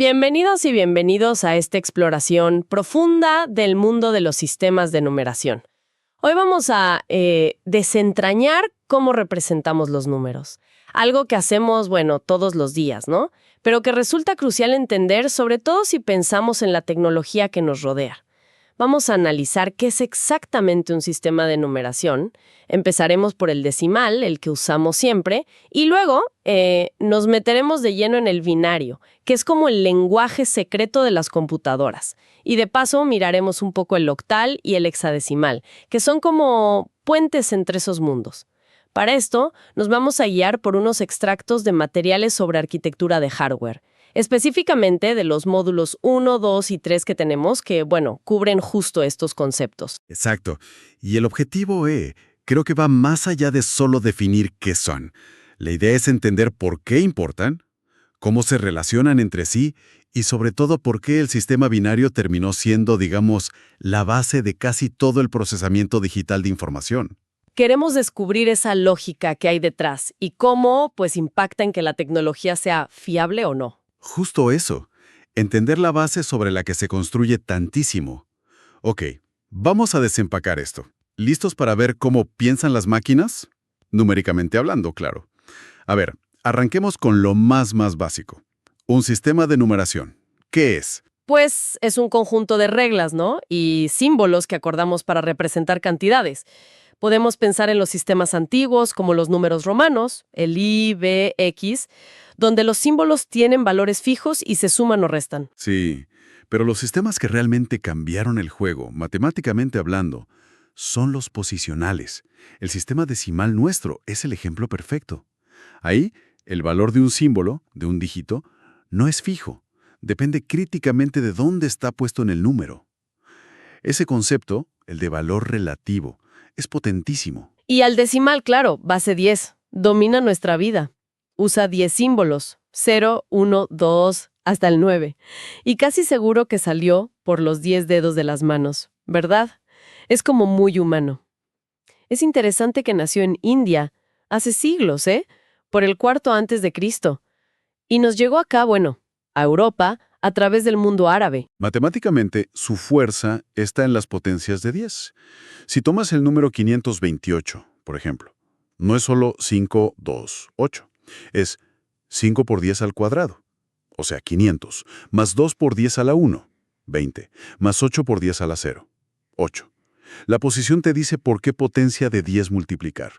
Bienvenidos y bienvenidos a esta exploración profunda del mundo de los sistemas de numeración. Hoy vamos a desentrañar cómo representamos los números. Algo que hacemos, todos los días, ¿no? Pero que resulta crucial entender, sobre todo si pensamos en la tecnología que nos rodea. Vamos a analizar qué es exactamente un sistema de numeración. Empezaremos por el decimal, el que usamos siempre, y luego nos meteremos de lleno en el binario, que es como el lenguaje secreto de las computadoras. Y de paso miraremos un poco el octal y el hexadecimal, que son como puentes entre esos mundos. Para esto, nos vamos a guiar por unos extractos de materiales sobre arquitectura de hardware, específicamente de los módulos 1, 2 y 3 que tenemos que, cubren justo estos conceptos. Exacto. Y el objetivo creo que va más allá de solo definir qué son. La idea es entender por qué importan, cómo se relacionan entre sí y sobre todo por qué el sistema binario terminó siendo, digamos, la base de casi todo el procesamiento digital de información. Queremos descubrir esa lógica que hay detrás y cómo, impacta en que la tecnología sea fiable o no. Justo eso. Entender la base sobre la que se construye tantísimo. Ok, vamos a desempacar esto. ¿Listos para ver cómo piensan las máquinas? Numéricamente hablando, claro. A ver, arranquemos con lo más básico. Un sistema de numeración. ¿Qué es? Pues es un conjunto de reglas, ¿no? Y símbolos que acordamos para representar cantidades. Podemos pensar en los sistemas antiguos, como los números romanos, el I, B, X, donde los símbolos tienen valores fijos y se suman o restan. Sí, pero los sistemas que realmente cambiaron el juego, matemáticamente hablando, son los posicionales. El sistema decimal nuestro es el ejemplo perfecto. Ahí, el valor de un símbolo, de un dígito, no es fijo. Depende críticamente de dónde está puesto en el número. Ese concepto, el de valor relativo, es potentísimo. Y al decimal, claro, base 10, domina nuestra vida. Usa 10 símbolos, 0, 1, 2, hasta el 9. Y casi seguro que salió por los 10 dedos de las manos, ¿verdad? Es como muy humano. Es interesante que nació en India, hace siglos, por el cuarto antes de Cristo. Y nos llegó acá, a Europa, a través del mundo árabe. Matemáticamente, su fuerza está en las potencias de 10. Si tomas el número 528, por ejemplo, no es solo 5, 2, 8. Es 5 por 10 al cuadrado, o sea, 500, más 2 por 10 a la 1, 20, más 8 por 10 a la 0, 8. La posición te dice por qué potencia de 10 multiplicar.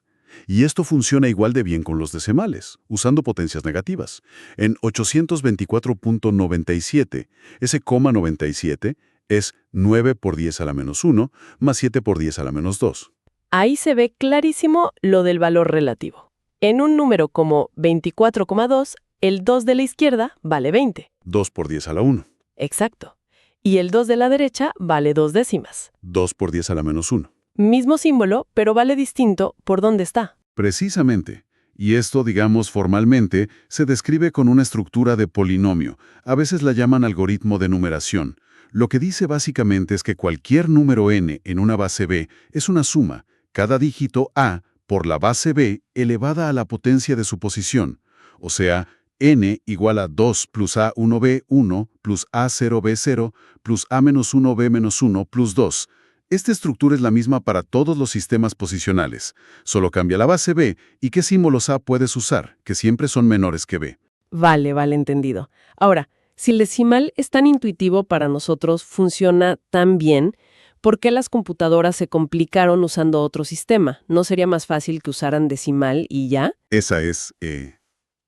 Y esto funciona igual de bien con los decimales, usando potencias negativas. En 824.97, ese coma 97 es 9 por 10 a la menos 1, más 7 por 10 a la menos 2. Ahí se ve clarísimo lo del valor relativo. En un número como 24,2, el 2 de la izquierda vale 20. 2 por 10 a la 1. Exacto. Y el 2 de la derecha vale 2 décimas. 2 por 10 a la menos 1. Mismo símbolo, pero vale distinto por dónde está. Precisamente. Y esto, digamos formalmente, se describe con una estructura de polinomio. A veces la llaman algoritmo de numeración. Lo que dice básicamente es que cualquier número n en una base b es una suma, cada dígito a por la base b elevada a la potencia de su posición. O sea, n igual a 2 plus a1b1 plus a0b0 plus a-1b-1 plus 2. Esta estructura es la misma para todos los sistemas posicionales. Solo cambia la base b y qué símbolos a puedes usar, que siempre son menores que b. Vale, entendido. Ahora, si el decimal es tan intuitivo para nosotros, funciona tan bien, ¿por qué las computadoras se complicaron usando otro sistema? ¿No sería más fácil que usaran decimal y ya? Esa es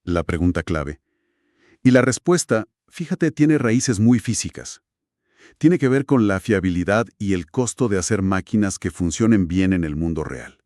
la pregunta clave. Y la respuesta, fíjate, tiene raíces muy físicas. Tiene que ver con la fiabilidad y el costo de hacer máquinas que funcionen bien en el mundo real.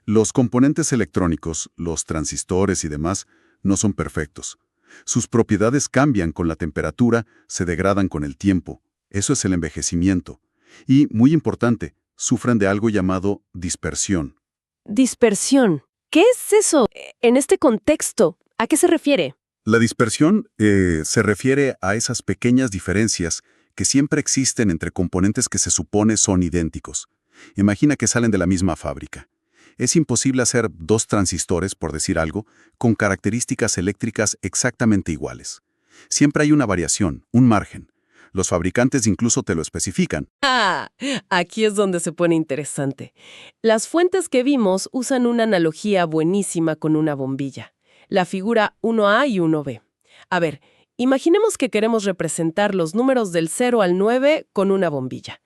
Los componentes electrónicos, los transistores y demás, no son perfectos. Sus propiedades cambian con la temperatura, se degradan con el tiempo. Eso es el envejecimiento. Y, muy importante, sufren de algo llamado dispersión. Dispersión. ¿Qué es eso? En este contexto, ¿a qué se refiere? La dispersión se refiere a esas pequeñas diferencias que siempre existen entre componentes que se supone son idénticos. Imagina que salen de la misma fábrica. Es imposible hacer dos transistores, por decir algo, con características eléctricas exactamente iguales. Siempre hay una variación, un margen. Los fabricantes incluso te lo especifican. Ah, aquí es donde se pone interesante. Las fuentes que vimos usan una analogía buenísima con una bombilla. La figura 1A y 1B. A ver, imaginemos que queremos representar los números del 0 al 9 con una bombilla.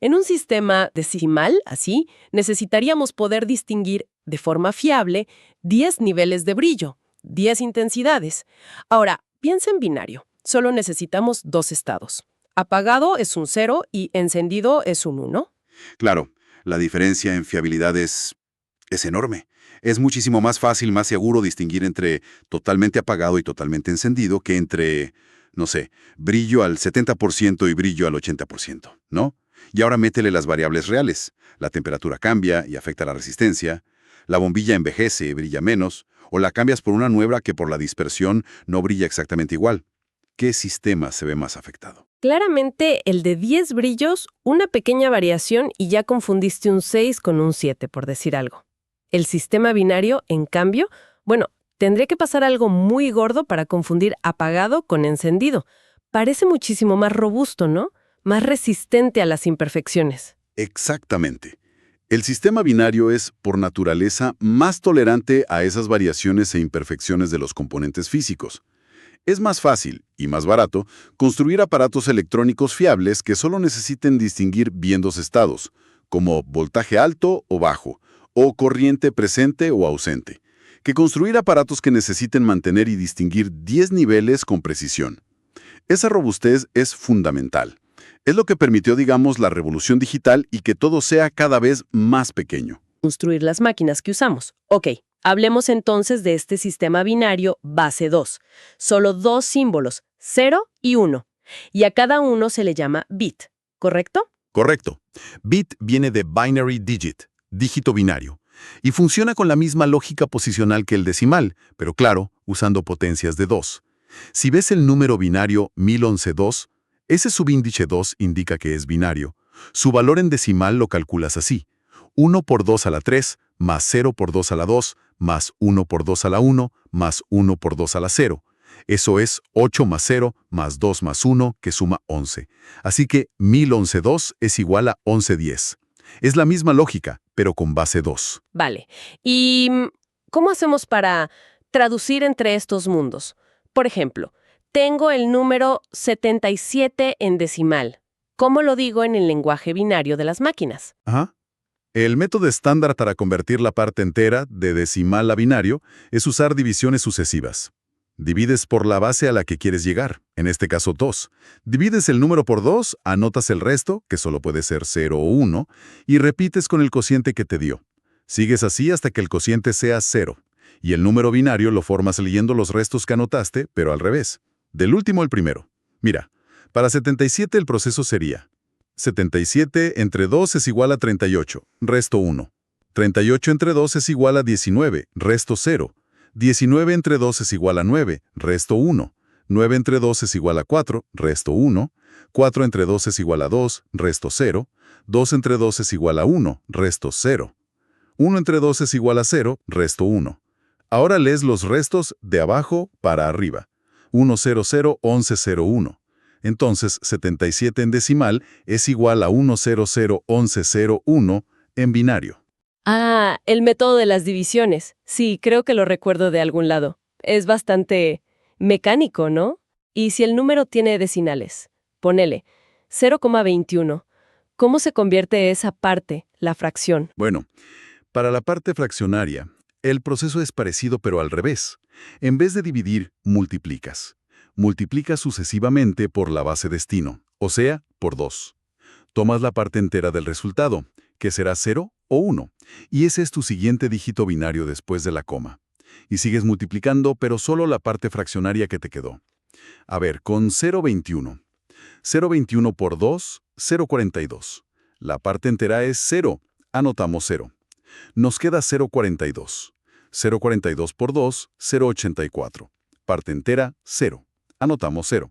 En un sistema decimal, así, necesitaríamos poder distinguir de forma fiable 10 niveles de brillo, 10 intensidades. Ahora, piensa en binario. Solo necesitamos dos estados. Apagado es un 0 y encendido es un 1. Claro, la diferencia en fiabilidad es enorme. Es muchísimo más fácil, más seguro distinguir entre totalmente apagado y totalmente encendido que entre, no sé, brillo al 70% y brillo al 80%, ¿no? Y ahora métele las variables reales. La temperatura cambia y afecta la resistencia. La bombilla envejece, brilla menos. O la cambias por una nueva que por la dispersión no brilla exactamente igual. ¿Qué sistema se ve más afectado? Claramente, el de 10 brillos, una pequeña variación y ya confundiste un 6 con un 7, por decir algo. El sistema binario, en cambio, bueno, tendría que pasar algo muy gordo para confundir apagado con encendido. Parece muchísimo más robusto, ¿no? Más resistente a las imperfecciones. Exactamente. El sistema binario es, por naturaleza, más tolerante a esas variaciones e imperfecciones de los componentes físicos. Es más fácil, y más barato, construir aparatos electrónicos fiables que solo necesiten distinguir bien dos estados, como voltaje alto o bajo, o corriente presente o ausente, que construir aparatos que necesiten mantener y distinguir 10 niveles con precisión. Esa robustez es fundamental. Es lo que permitió, digamos, la revolución digital y que todo sea cada vez más pequeño. Construir las máquinas que usamos. Ok, hablemos entonces de este sistema binario base 2. Solo dos símbolos, 0 y 1. Y a cada uno se le llama bit, ¿correcto? Correcto. Bit viene de binary digit, dígito binario, y funciona con la misma lógica posicional que el decimal, pero claro, usando potencias de 2. Si ves el número binario 1011-2, ese subíndice 2 indica que es binario. Su valor en decimal lo calculas así: 1 por 2 a la 3, más 0 por 2 a la 2, más 1 por 2 a la 1, más 1 por 2 a la 0. Eso es 8 más 0, más 2 más 1, que suma 11. Así que 1011-2 es igual a 1110. Es la misma lógica, pero con base 2. Vale. ¿Y cómo hacemos para traducir entre estos mundos? Por ejemplo, tengo el número 77 en decimal. ¿Cómo lo digo en el lenguaje binario de las máquinas? Ajá. El método estándar para convertir la parte entera de decimal a binario es usar divisiones sucesivas. Divides por la base a la que quieres llegar, en este caso 2. Divides el número por 2, anotas el resto, que solo puede ser 0 o 1, y repites con el cociente que te dio. Sigues así hasta que el cociente sea 0, y el número binario lo formas leyendo los restos que anotaste, pero al revés. Del último al primero. Mira, para 77 el proceso sería: 77 entre 2 es igual a 38, resto 1. 38 entre 2 es igual a 19, resto 0. 19 entre 2 es igual a 9, resto 1. 9 entre 2 es igual a 4, resto 1. 4 entre 2 es igual a 2, resto 0. 2 entre 2 es igual a 1, resto 0. 1 entre 2 es igual a 0, resto 1. Ahora lees los restos de abajo para arriba. 1, 0, 0, 11, 0, 1. Entonces, 77 en decimal es igual a 1, 0, 0, 11, 0, 1 en binario. Ah, el método de las divisiones. Sí, creo que lo recuerdo de algún lado. Es bastante mecánico, ¿no? Y si el número tiene decimales, ponele 0,21. ¿Cómo se convierte esa parte, la fracción? Bueno, para la parte fraccionaria, el proceso es parecido pero al revés. En vez de dividir, multiplicas. Multiplicas sucesivamente por la base destino, o sea, por 2. Tomas la parte entera del resultado, que será 0 o 1, y ese es tu siguiente dígito binario después de la coma. Y sigues multiplicando, pero solo la parte fraccionaria que te quedó. A ver, con 0,21. 0,21 por 2, 0,42. La parte entera es 0. Anotamos 0. Nos queda 0,42. 0,42 por 2, 0,84. Parte entera, 0. Anotamos 0.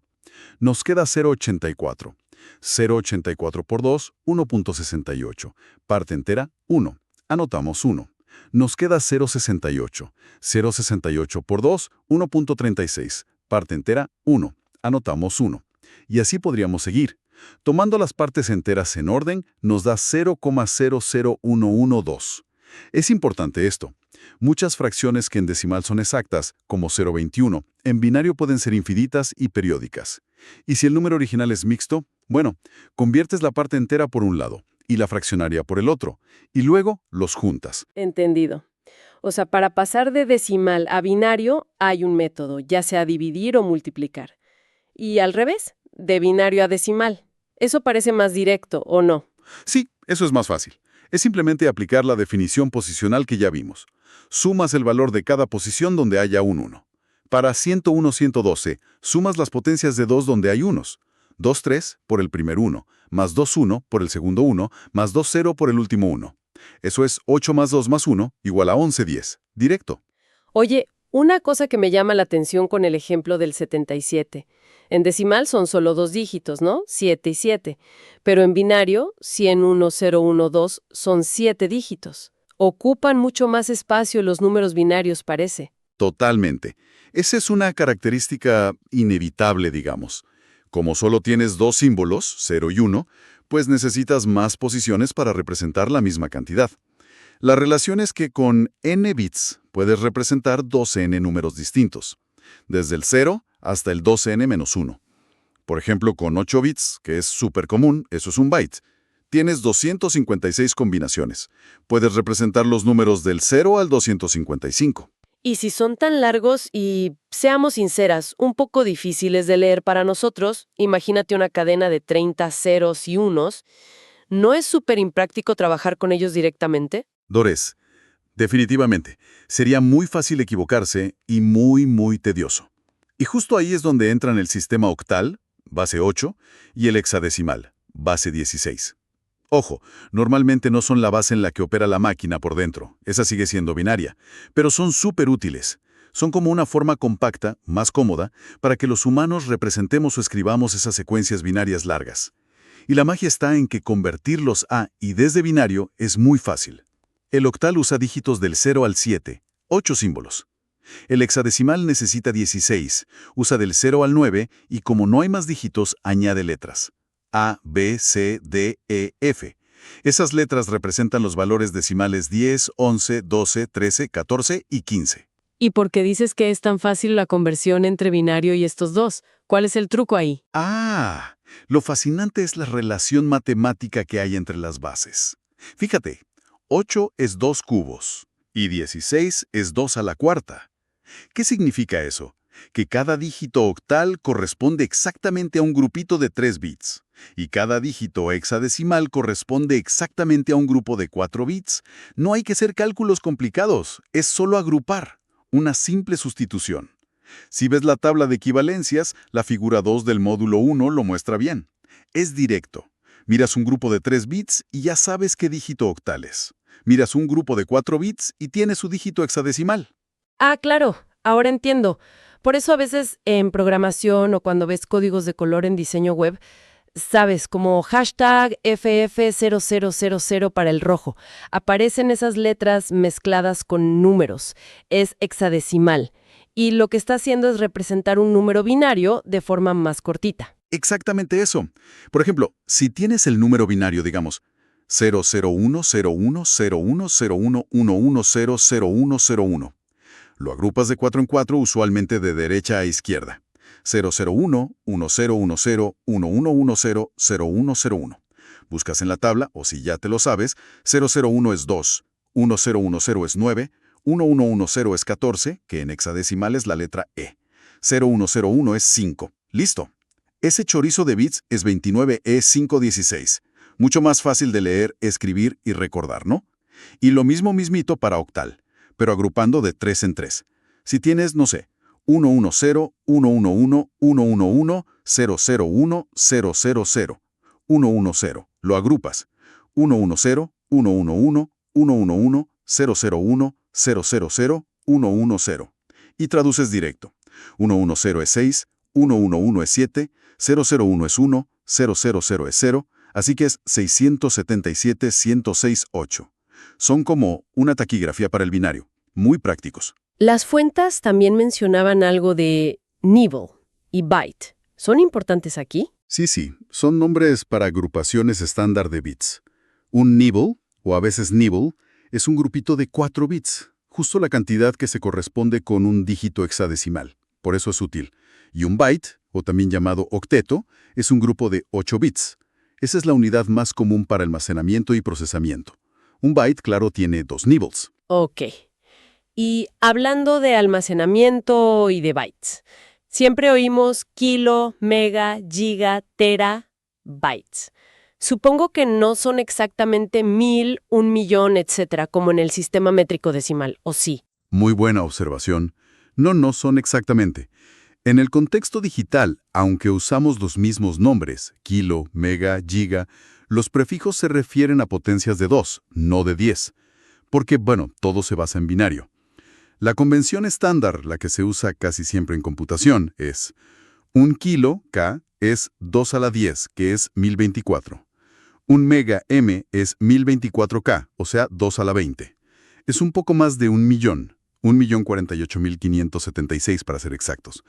Nos queda 0,84. 0,84 por 2, 1,68. Parte entera, 1. Anotamos 1. Nos queda 0,68. 0,68 por 2, 1,36. Parte entera, 1. Anotamos 1. Y así podríamos seguir. Tomando las partes enteras en orden, nos da 0,00112. Es importante esto. Muchas fracciones que en decimal son exactas, como 0,21, en binario pueden ser infinitas y periódicas. Y si el número original es mixto, bueno, conviertes la parte entera por un lado y la fraccionaria por el otro, y luego los juntas. Entendido. O sea, para pasar de decimal a binario hay un método, ya sea dividir o multiplicar. Y al revés, de binario a decimal. Eso parece más directo, ¿o no? Sí, eso es más fácil. Es simplemente aplicar la definición posicional que ya vimos. Sumas el valor de cada posición donde haya un 1. Para 101-112, sumas las potencias de 2 donde hay unos. 2, 3 por el primer 1, más 2, 1 por el segundo 1, más 2, 0 por el último 1. Eso es 8 más 2 más 1 igual a 11, 10. Directo. Oye, una cosa que me llama la atención con el ejemplo del 77. En decimal son solo 2 dígitos, ¿no? 7 y 7. Pero en binario, 101-012 son 7 dígitos. Ocupan mucho más espacio los números binarios, parece. Totalmente. Esa es una característica inevitable, digamos. Como solo tienes dos símbolos, 0 y 1, pues necesitas más posiciones para representar la misma cantidad. La relación es que con n bits puedes representar 12n números distintos, desde el 0 hasta el 12n-1. Por ejemplo, con 8 bits, que es súper común, eso es un byte. Tienes 256 combinaciones. Puedes representar los números del 0 al 255. Y si son tan largos y, seamos sinceras, un poco difíciles de leer para nosotros, imagínate una cadena de 30 ceros y unos, ¿no es súper impráctico trabajar con ellos directamente? Dores, definitivamente, sería muy fácil equivocarse y muy tedioso. Y justo ahí es donde entran el sistema octal, base 8, y el hexadecimal, base 16. Ojo, normalmente no son la base en la que opera la máquina por dentro, esa sigue siendo binaria, pero son súper útiles. Son como una forma compacta, más cómoda, para que los humanos representemos o escribamos esas secuencias binarias largas. Y la magia está en que convertirlos a y desde binario es muy fácil. El octal usa dígitos del 0 al 7, 8 símbolos. El hexadecimal necesita 16, usa del 0 al 9 y como no hay más dígitos, añade letras. A, B, C, D, E, F. Esas letras representan los valores decimales 10, 11, 12, 13, 14 y 15. ¿Y por qué dices que es tan fácil la conversión entre binario y estos dos? ¿Cuál es el truco ahí? Lo fascinante es la relación matemática que hay entre las bases. Fíjate, 8 es 2 cubos y 16 es 2 a la cuarta. ¿Qué significa eso? Que cada dígito octal corresponde exactamente a un grupito de 3 bits, y cada dígito hexadecimal corresponde exactamente a un grupo de 4 bits. No hay que hacer cálculos complicados, es solo agrupar, una simple sustitución. Si ves la tabla de equivalencias, la figura 2 del módulo 1 lo muestra bien. Es directo. Miras un grupo de 3 bits y ya sabes qué dígito octal es. Miras un grupo de 4 bits y tiene su dígito hexadecimal. Ah, claro, ahora entiendo. Por eso a veces en programación o cuando ves códigos de color en diseño web, sabes, como hashtag FF0000 para el rojo, aparecen esas letras mezcladas con números. Es hexadecimal. Y lo que está haciendo es representar un número binario de forma más cortita. Exactamente eso. Por ejemplo, si tienes el número binario, digamos, 00101010111000101, lo agrupas de 4 en 4 usualmente de derecha a izquierda. 001, 1010, 1110, 0101. Buscas en la tabla, o si ya te lo sabes, 001 es 2, 1010 es 9, 1110 es 14, que en hexadecimal es la letra E. 0101 es 5. ¡Listo! Ese chorizo de bits es 29E516. Mucho más fácil de leer, escribir y recordar, ¿no? Y lo mismito para octal, pero agrupando de 3 en 3. Si tienes, no sé, 110, 111, 111, 001, 000, 110, lo agrupas. 110, 111, 111, 001, 000, 110. Y traduces directo. 110 es 6, 111 es 7, 001 es 1, 000 es 0, así que es 677, 106, 8. Son como una taquigrafía para el binario, muy prácticos. Las fuentes también mencionaban algo de nibble y byte. ¿Son importantes aquí? Sí, son nombres para agrupaciones estándar de bits. Un nibble, o a veces nibble, es un grupito de 4 bits, justo la cantidad que se corresponde con un dígito hexadecimal. Por eso es útil. Y un byte, o también llamado octeto, es un grupo de 8 bits. Esa es la unidad más común para almacenamiento y procesamiento. Un byte, claro, tiene 2 nibbles. Ok. Y hablando de almacenamiento y de bytes, siempre oímos kilo, mega, giga, tera, bytes. Supongo que no son exactamente 1000, 1.000.000, etcétera, como en el sistema métrico decimal, ¿o sí? Muy buena observación. No son exactamente. En el contexto digital, aunque usamos los mismos nombres, kilo, mega, giga, los prefijos se refieren a potencias de 2, no de 10. Porque, todo se basa en binario. La convención estándar, la que se usa casi siempre en computación, es un kilo, K, es 2 a la 10, que es 1024. Un mega, M, es 1024K, o sea, 2 a la 20. Es un poco más de 1.000.000, 1.048.576 para ser exactos.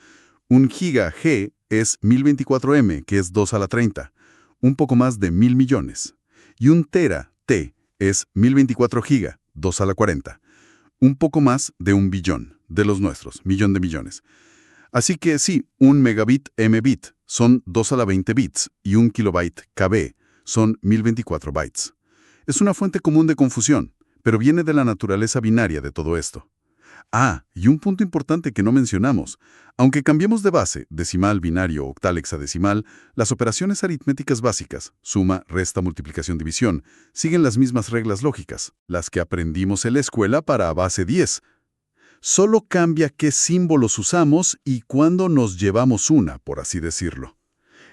Un giga, G, es 1024M, que es 2 a la 30, un poco más de 1.000 millones. Y un tera, T, es 1024 giga, 2 a la 40. Un poco más de 1 billón, de los nuestros, millón de millones. Así que sí, un megabit mbit son 2 a la 20 bits y un kilobyte kb son 1024 bytes. Es una fuente común de confusión, pero viene de la naturaleza binaria de todo esto. Y un punto importante que no mencionamos. Aunque cambiemos de base, decimal, binario, octal, hexadecimal, las operaciones aritméticas básicas, suma, resta, multiplicación, división, siguen las mismas reglas lógicas, las que aprendimos en la escuela para base 10. Solo cambia qué símbolos usamos y cuándo nos llevamos una, por así decirlo.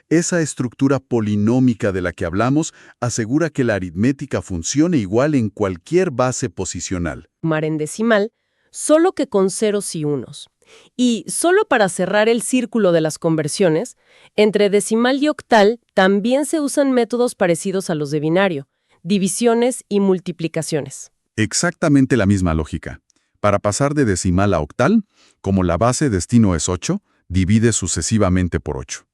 Esa estructura polinómica de la que hablamos asegura que la aritmética funcione igual en cualquier base posicional. Sumar en decimal, solo que con ceros y unos. Y solo para cerrar el círculo de las conversiones, entre decimal y octal también se usan métodos parecidos a los de binario, divisiones y multiplicaciones. Exactamente la misma lógica. Para pasar de decimal a octal, como la base destino es 8, divide sucesivamente por 8.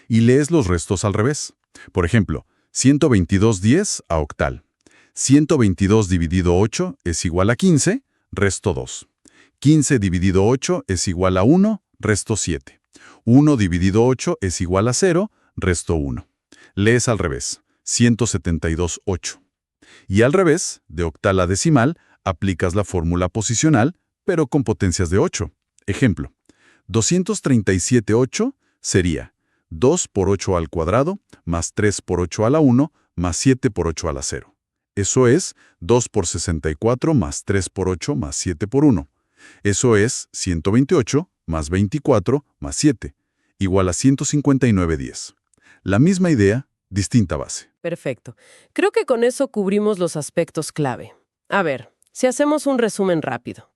Y lees los restos al revés. Por ejemplo, 122/10 a octal. 122 dividido 8 es igual a 15, resto 2. 15 dividido 8 es igual a 1, resto 7. 1 dividido 8 es igual a 0, resto 1. Lees al revés, 172/8. Y al revés, de octal a decimal, aplicas la fórmula posicional, pero con potencias de 8. Ejemplo, 237/8 sería 2 por 8 al cuadrado, más 3 por 8 a la 1, más 7 por 8 a la 0. Eso es 2 por 64 más 3 por 8 más 7 por 1. Eso es 128 más 24 más 7, igual a 159/10. La misma idea, distinta base. Perfecto. Creo que con eso cubrimos los aspectos clave. A ver, si hacemos un resumen rápido.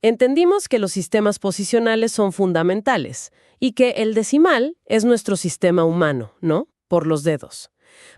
Entendimos que los sistemas posicionales son fundamentales y que el decimal es nuestro sistema humano, ¿no? Por los dedos.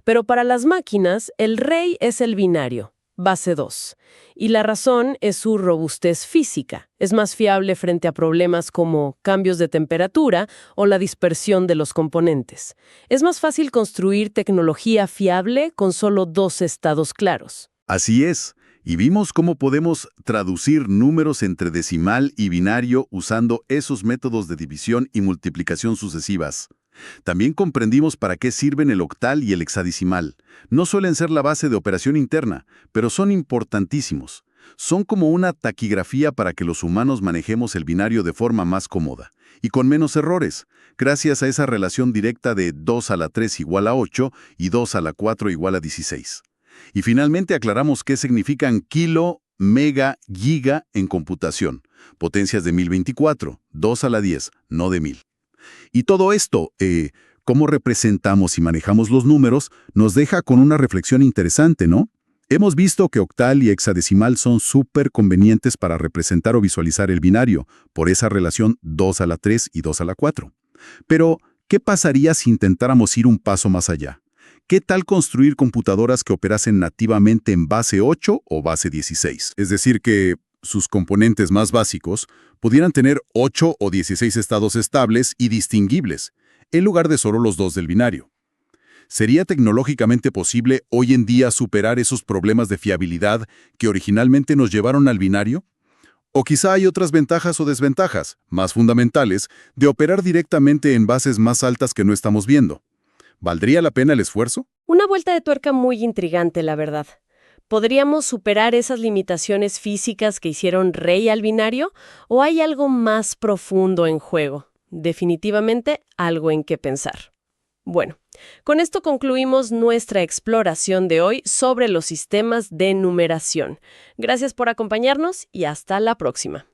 Pero para las máquinas, el rey es el binario, base 2. Y la razón es su robustez física. Es más fiable frente a problemas como cambios de temperatura o la dispersión de los componentes. Es más fácil construir tecnología fiable con solo 2 estados claros. Así es. Y vimos cómo podemos traducir números entre decimal y binario usando esos métodos de división y multiplicación sucesivas. También comprendimos para qué sirven el octal y el hexadecimal. No suelen ser la base de operación interna, pero son importantísimos. Son como una taquigrafía para que los humanos manejemos el binario de forma más cómoda y con menos errores, gracias a esa relación directa de 2 a la 3 igual a 8 y 2 a la 4 igual a 16. Y finalmente aclaramos qué significan kilo, mega, giga en computación. Potencias de 1024, 2 a la 10, no de 1000. Y todo esto, cómo representamos y manejamos los números, nos deja con una reflexión interesante, ¿no? Hemos visto que octal y hexadecimal son súper convenientes para representar o visualizar el binario, por esa relación 2 a la 3 y 2 a la 4. Pero, ¿qué pasaría si intentáramos ir un paso más allá? ¿Qué tal construir computadoras que operasen nativamente en base 8 o base 16? Es decir, que sus componentes más básicos pudieran tener 8 o 16 estados estables y distinguibles. en lugar de solo los 2 del binario. ¿Sería tecnológicamente posible hoy en día superar esos problemas de fiabilidad que originalmente nos llevaron al binario? O quizá hay otras ventajas o desventajas, más fundamentales, de operar directamente en bases más altas que no estamos viendo. ¿Valdría la pena el esfuerzo? Una vuelta de tuerca muy intrigante, la verdad. ¿Podríamos superar esas limitaciones físicas que hicieron rey al binario? ¿O hay algo más profundo en juego? Definitivamente algo en qué pensar. Bueno, con esto concluimos nuestra exploración de hoy sobre los sistemas de numeración. Gracias por acompañarnos y hasta la próxima.